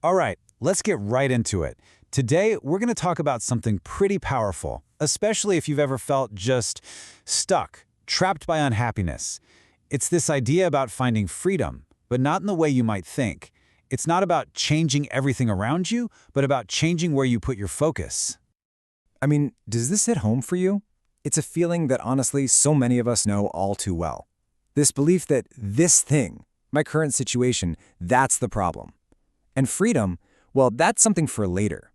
All right, let's get right into it. Today, we're going to talk about something pretty powerful, especially if you've ever felt just stuck, trapped by unhappiness. It's this idea about finding freedom, but not in the way you might think. It's not about changing everything around you, but about changing where you put your focus. I mean, does this hit home for you? It's a feeling that honestly so many of us know all too well. This belief that this thing, my current situation, that's the problem. And freedom, well, that's something for later,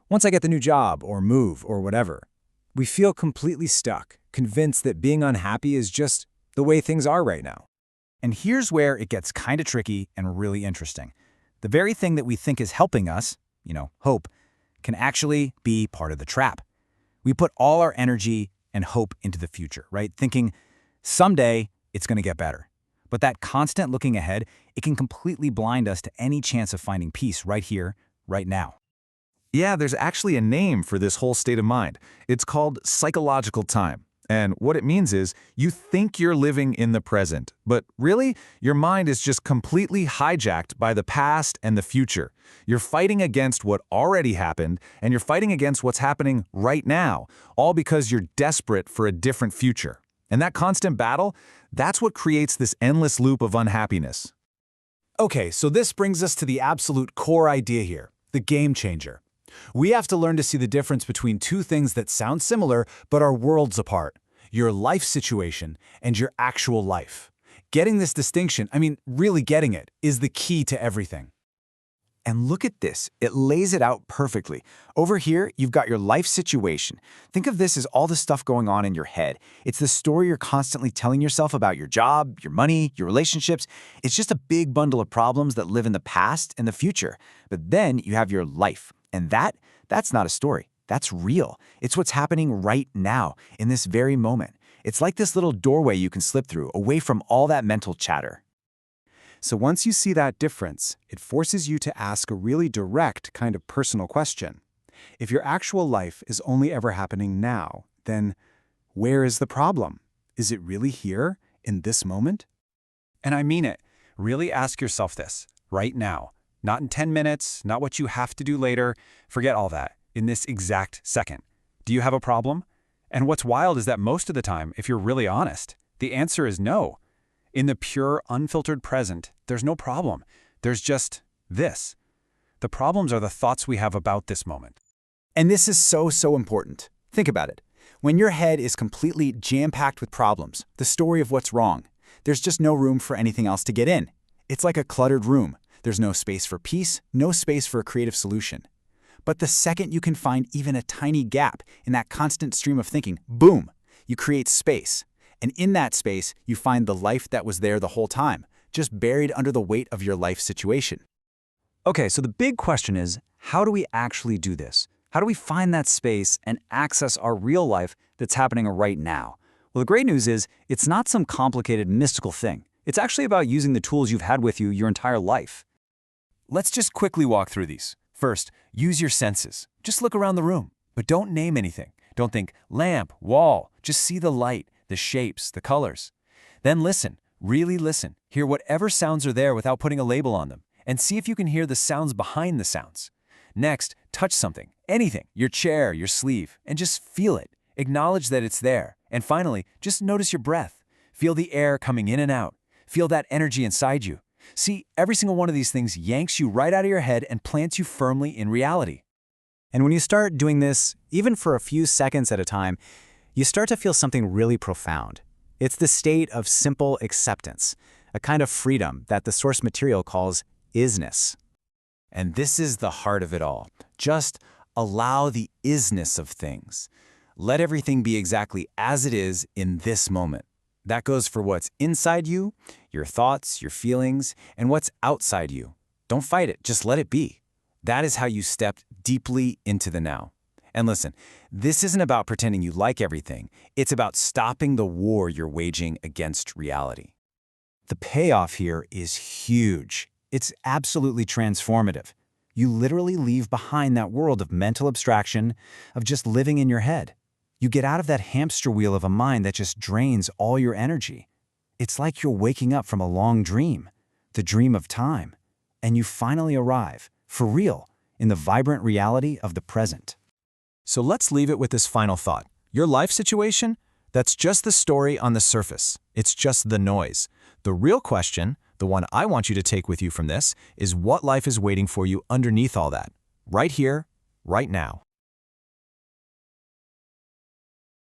once I get the new job or move or whatever. We feel completely stuck, convinced that being unhappy is just the way things are right now. And here's where it gets kind of tricky and really interesting. The very thing that we think is helping us, hope, can actually be part of the trap. We put all our energy and hope into the future, right? Thinking someday it's going to get better. But that constant looking ahead, it can completely blind us to any chance of finding peace right here, right now. Yeah, there's actually a name for this whole state of mind. It's called psychological time. And what it means is you think you're living in the present, but really, your mind is just completely hijacked by the past and the future. You're fighting against what already happened, and you're fighting against what's happening right now, all because you're desperate for a different future. And that constant battle, that's what creates this endless loop of unhappiness. Okay, so this brings us to the absolute core idea here, the game changer. We have to learn to see the difference between two things that sound similar but are worlds apart: your life situation and your actual life. Getting this distinction, really getting it, is the key to everything. And look at this. It lays it out perfectly. Over here, you've got your life situation. Think of this as all the stuff going on in your head. It's the story you're constantly telling yourself about your job, your money, your relationships. It's just a big bundle of problems that live in the past and the future. But then you have your life. And that's not a story. That's real. It's what's happening right now, in this very moment. It's like this little doorway you can slip through, away from all that mental chatter. So once you see that difference, it forces you to ask a really direct kind of personal question. If your actual life is only ever happening now, then where is the problem? Is it really here, in this moment? And I mean it. Really ask yourself this, right now. Not in 10 minutes, not what you have to do later. Forget all that. In this exact second. Do you have a problem? And what's wild is that most of the time, if you're really honest, the answer is no. In the pure, unfiltered present, there's no problem. There's just this. The problems are the thoughts we have about this moment. And this is so important. Think about it. When your head is completely jam-packed with problems, the story of what's wrong, there's just no room for anything else to get in. It's like a cluttered room. There's no space for peace, no space for a creative solution. But the second you can find even a tiny gap in that constant stream of thinking, boom, you create space. And in that space, you find the life that was there the whole time, just buried under the weight of your life situation. Okay, so the big question is, how do we actually do this? How do we find that space and access our real life that's happening right now? Well, the great news is, it's not some complicated mystical thing. It's actually about using the tools you've had with you your entire life. Let's just quickly walk through these. First, use your senses. Just look around the room, but don't name anything. Don't think lamp, wall. Just see the light, the shapes, the colors. Then listen, really listen. Hear whatever sounds are there without putting a label on them, and see if you can hear the sounds behind the sounds. Next, touch something, anything, your chair, your sleeve, and just feel it. Acknowledge that it's there. And finally, just notice your breath. Feel the air coming in and out. Feel that energy inside you. See, every single one of these things yanks you right out of your head and plants you firmly in reality. And when you start doing this, even for a few seconds at a time, you start to feel something really profound. It's the state of simple acceptance, a kind of freedom that the source material calls isness. And this is the heart of it all. Just allow the isness of things. Let everything be exactly as it is in this moment. That goes for what's inside you, your thoughts, your feelings, and what's outside you. Don't fight it, just let it be. That is how you step deeply into the now. And listen, this isn't about pretending you like everything. It's about stopping the war you're waging against reality. The payoff here is huge. It's absolutely transformative. You literally leave behind that world of mental abstraction, of just living in your head. You get out of that hamster wheel of a mind that just drains all your energy. It's like you're waking up from a long dream, the dream of time, and you finally arrive, for real, in the vibrant reality of the present. So let's leave it with this final thought. Your life situation? That's just the story on the surface. It's just the noise. The real question, the one I want you to take with you from this, is what life is waiting for you underneath all that, right here, right now.